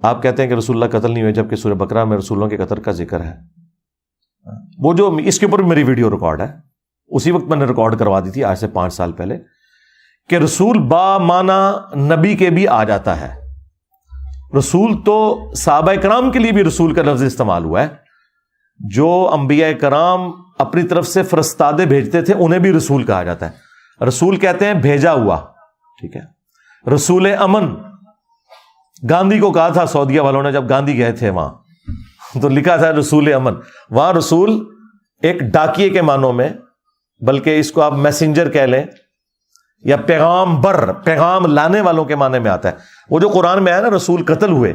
آپ کہتے ہیں کہ رسول اللہ قتل نہیں ہوئے، جبکہ سورہ بقرہ میں رسولوں کے قتل کا ذکر ہے. وہ جو اس کے اوپر میری ویڈیو ریکارڈ ہے، اسی وقت میں نے ریکارڈ کروا دی تھی آج سے 5 سال پہلے، کہ رسول با معنی نبی کے بھی آ جاتا ہے. رسول تو صحابہ کرام کے لیے بھی رسول کا لفظ استعمال ہوا ہے. جو انبیاء کرام اپنی طرف سے فرستادے بھیجتے تھے انہیں بھی رسول کہا جاتا ہے. رسول کہتے ہیں بھیجا ہوا، ٹھیک ہے. رسول امن گاندھی کو کہا تھا سعودیہ والوں نے، جب گاندھی گئے تھے وہاں تو لکھا تھا رسول امن. وہاں رسول ایک ڈاکیے کے معنوں میں، بلکہ اس کو آپ میسنجر کہہ لیں یا پیغام بر، پیغام لانے والوں کے معنی میں آتا ہے. وہ جو قرآن میں ہے نا رسول قتل ہوئے،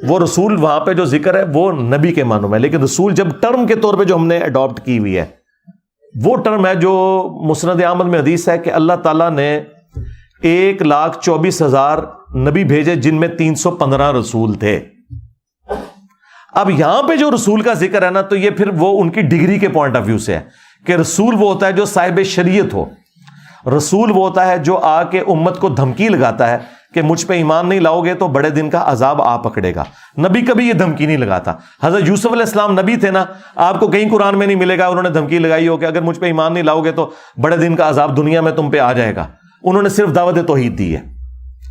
وہ رسول وہاں پہ جو ذکر ہے وہ نبی کے معنوں میں. لیکن رسول جب ٹرم کے طور پہ جو ہم نے اڈاپٹ کی ہوئی ہے، وہ ٹرم ہے جو مسند احمد میں حدیث ہے کہ اللہ تعالیٰ نے 1,24,000 نبی بھیجے، جن میں 315 رسول تھے. اب یہاں پہ جو رسول کا ذکر ہے نا، تو یہ پھر وہ ان کی ڈگری کے پوائنٹ آف ویو سے ہے کہ رسول وہ ہوتا ہے جو صاحب شریعت ہو. رسول وہ ہوتا ہے جو آ کے امت کو دھمکی لگاتا ہے کہ مجھ پہ ایمان نہیں لاؤ گے تو بڑے دن کا عذاب آ پکڑے گا. نبی کبھی یہ دھمکی نہیں لگاتا. حضرت یوسف علیہ السلام نبی تھے نا، آپ کو کہیں قرآن میں نہیں ملے گا انہوں نے دھمکی لگائی ہو کہ اگر مجھ پہ ایمان نہیں لاؤ گے تو بڑے دن کا عذاب دنیا میں تم پہ آ جائے گا. انہوں نے صرف دعوت توحید دی ہے.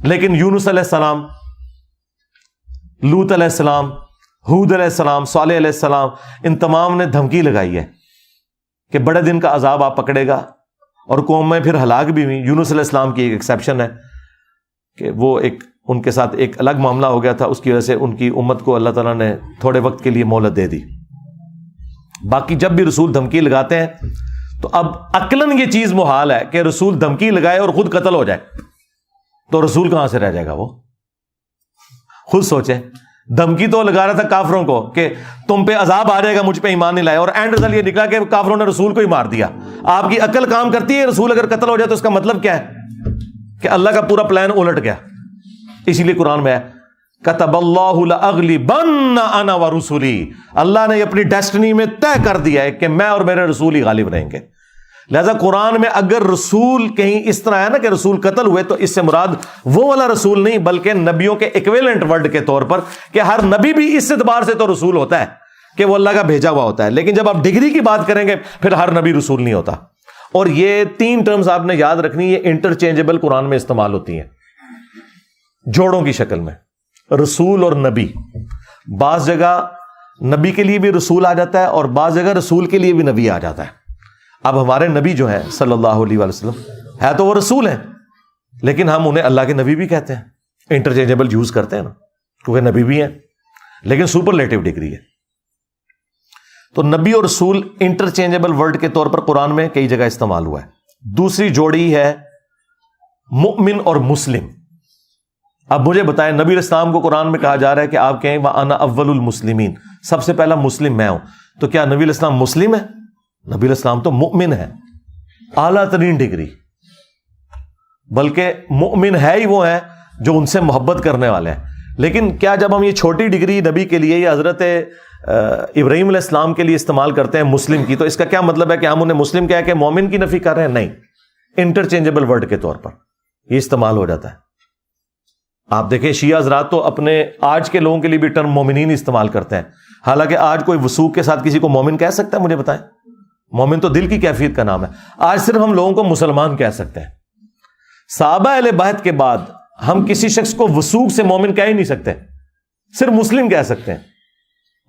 لیکن یونس علیہ السلام، لوط علیہ السلام، ہود علیہ السلام، صالح علیہ السلام، ان تمام نے دھمکی لگائی ہے کہ بڑے دن کا عذاب آپ پکڑے گا. اور قومیں پھر ہلاک بھی ہوئی. یونس علیہ السلام کی ایک ایکسیپشن ہے کہ وہ ایک ان کے ساتھ ایک الگ معاملہ ہو گیا تھا، اس کی وجہ سے ان کی امت کو اللہ تعالیٰ نے تھوڑے وقت کے لیے مہلت دے دی. باقی جب بھی رسول دھمکی لگاتے ہیں تو اب عقلاً یہ چیز محال ہے کہ رسول دھمکی لگائے اور خود قتل ہو جائے، تو رسول کہاں سے رہ جائے گا؟ وہ خود سوچیں. دھمکی تو لگا رہا تھا کافروں کو کہ تم پہ عذاب آ جائے گا مجھ پہ ایمان نہیں لائے، اور اینڈ رزلٹ یہ نکلا کہ کافروں نے رسول کو ہی مار دیا. آپ کی عقل کام کرتی ہے، رسول اگر قتل ہو جائے تو اس کا مطلب کیا ہے کہ اللہ کا پورا پلان الٹ گیا. اسی لیے قرآن میں ہے کتب اللہ لأغلبن انا ورسلی، اللہ نے اپنی ڈیسٹنی میں طے کر دیا ہے کہ میں اور میرے رسول ہی غالب رہیں گے. لہذا قرآن میں اگر رسول کہیں اس طرح ہے نا کہ رسول قتل ہوئے، تو اس سے مراد وہ والا رسول نہیں، بلکہ نبیوں کے ایکویلنٹ ورڈ کے طور پر کہ ہر نبی بھی اس اعتبار سے تو رسول ہوتا ہے کہ وہ اللہ کا بھیجا ہوا ہوتا ہے. لیکن جب آپ ڈگری کی بات کریں گے پھر ہر نبی رسول نہیں ہوتا. اور یہ 3 ٹرمز آپ نے یاد رکھنی، یہ انٹرچینجبل قرآن میں استعمال ہوتی ہیں جوڑوں کی شکل میں. رسول اور نبی، بعض جگہ نبی کے لیے بھی رسول آ جاتا ہے اور بعض جگہ رسول کے لیے بھی نبی آ جاتا ہے. اب ہمارے نبی جو ہیں صلی اللہ علیہ وسلم ہے تو وہ رسول ہیں، لیکن ہم انہیں اللہ کے نبی بھی کہتے ہیں، انٹرچینجبل یوز کرتے ہیں نا، کیونکہ نبی بھی ہیں لیکن سپرلیٹو ڈگری ہے. تو نبی اور رسول انٹرچینجبل ورڈ کے طور پر قرآن میں کئی جگہ استعمال ہوا ہے. دوسری جوڑی ہے مؤمن اور مسلم. اب مجھے بتائیں، نبی علیہ السلام کو قرآن میں کہا جا رہا ہے کہ آپ کہیں وَأَنَا أَوَّلُ الْمُسْلِمِينَ، سب سے پہلا مسلم میں ہوں. تو کیا نبی علیہ السلام مسلم ہے؟ نبی علیہ السلام تو مؤمن ہے، اعلیٰ ترین ڈگری. بلکہ مؤمن ہے ہی وہ ہیں جو ان سے محبت کرنے والے ہیں. لیکن کیا جب ہم یہ چھوٹی ڈگری نبی کے لیے یا حضرت ابراہیم علیہ السلام کے لیے استعمال کرتے ہیں مسلم کی، تو اس کا کیا مطلب ہے کہ ہم انہیں مسلم کہہ کے مومن کی نفی کر رہے ہیں؟ نہیں، انٹرچینجبل ورڈ کے طور پر یہ استعمال ہو جاتا ہے. آپ دیکھیں شیعہ حضرات تو اپنے آج کے لوگوں کے لیے بھی ٹرم مومنین استعمال کرتے ہیں، حالانکہ آج کوئی وثوق کے ساتھ کسی کو مومن کہہ سکتا ہے؟ مجھے بتائیں. مومن تو دل کی کیفیت کا نام ہے. آج صرف ہم لوگوں کو مسلمان کہہ سکتے ہیں. صحابہ اہل بیت کے بعد ہم کسی شخص کو وثوق سے مومن کہہ ہی نہیں سکتے، صرف مسلم کہہ سکتے ہیں.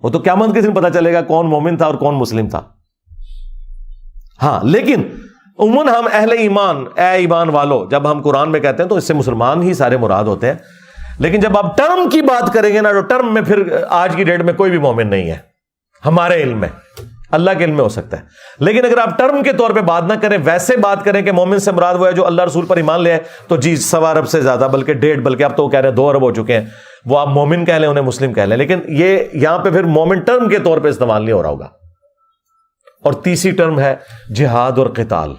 وہ تو قیامت کے دن پتہ چلے گا کون مومن تھا اور کون مسلم تھا. ہاں، لیکن عموماً ہم اہل ایمان، اے ایمان والو، جب ہم قرآن میں کہتے ہیں تو اس سے مسلمان ہی سارے مراد ہوتے ہیں. لیکن جب آپ ٹرم کی بات کریں گے نا، تو ٹرم میں پھر آج کی ڈیٹ میں کوئی بھی مومن نہیں ہے ہمارے علم میں، اللہ کے علم میں ہو سکتا ہے. لیکن اگر آپ ٹرم کے طور پہ بات نہ کریں، ویسے بات کریں کہ مومن سے مراد وہ ہے جو اللہ رسول پر ایمان لے آئے، تو جی 1.25 ارب سے زیادہ، بلکہ 1.5، بلکہ اب تو وہ کہہ رہے ہیں 2 ارب ہو چکے ہیں. وہ آپ مومن کہہ لیں، انہیں مسلم کہہ لیں، لیکن یہ یہاں پہ پھر مومن ٹرم کے طور پہ استعمال نہیں ہو رہا ہوگا. اور تیسری ٹرم ہے جہاد اور قتال.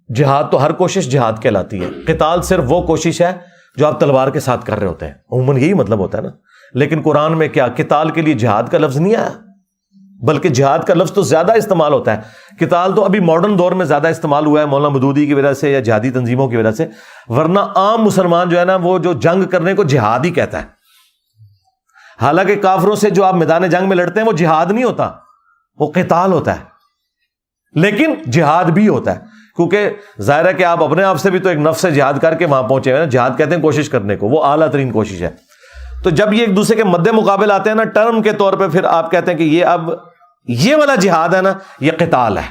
جہاد تو ہر کوشش جہاد کہلاتی ہے، قتال صرف وہ کوشش ہے جو آپ تلوار کے ساتھ کر رہے ہوتے ہیں. عموماً یہی مطلب ہوتا ہے نا. لیکن قرآن میں کیا قتال کے لیے جہاد کا لفظ نہیں آیا؟ بلکہ جہاد کا لفظ تو زیادہ استعمال ہوتا ہے. قتال تو ابھی ماڈرن دور میں زیادہ استعمال ہوا ہے مولانا مودودی کی وجہ سے یا جہادی تنظیموں کی وجہ سے, ورنہ عام مسلمان جو ہے نا وہ جو جنگ کرنے کو جہاد ہی کہتا ہے. حالانکہ کافروں سے جو آپ میدان جنگ میں لڑتے ہیں وہ جہاد نہیں ہوتا, وہ قتال ہوتا ہے, لیکن جہاد بھی ہوتا ہے, کیونکہ ظاہر ہے کہ آپ اپنے آپ سے بھی تو ایک نفس سے جہاد کر کے وہاں پہنچے ہوئے ہیں. جہاد کہتے ہیں کوشش کرنے کو, وہ اعلیٰ ترین کوشش ہے. تو جب یہ ایک دوسرے کے مد مقابل آتے ہیں نا ٹرم کے طور پہ, پھر آپ کہتے ہیں کہ یہ اب یہ والا جہاد ہے نا یہ قتال ہے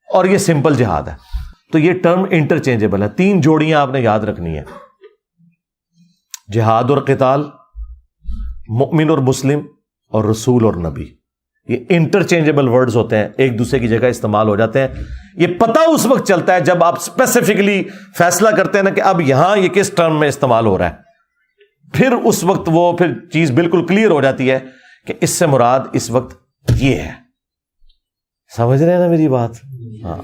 اور یہ سمپل جہاد ہے. تو یہ ٹرم انٹرچینجبل ہے. 3 جوڑیاں آپ نے یاد رکھنی ہے, جہاد اور قتال, مؤمن اور مسلم, اور رسول اور نبی. یہ انٹرچینجبل ورڈز ہوتے ہیں, ایک دوسرے کی جگہ استعمال ہو جاتے ہیں. یہ پتہ اس وقت چلتا ہے جب آپ اسپیسیفکلی فیصلہ کرتے ہیں نا کہ اب یہاں یہ کس ٹرم میں استعمال ہو رہا ہے, پھر اس وقت وہ پھر چیز بالکل کلیئر ہو جاتی ہے کہ اس سے مراد اس وقت یہ ہے. سمجھ رہے ہیں نا میری بات؟ ہاں.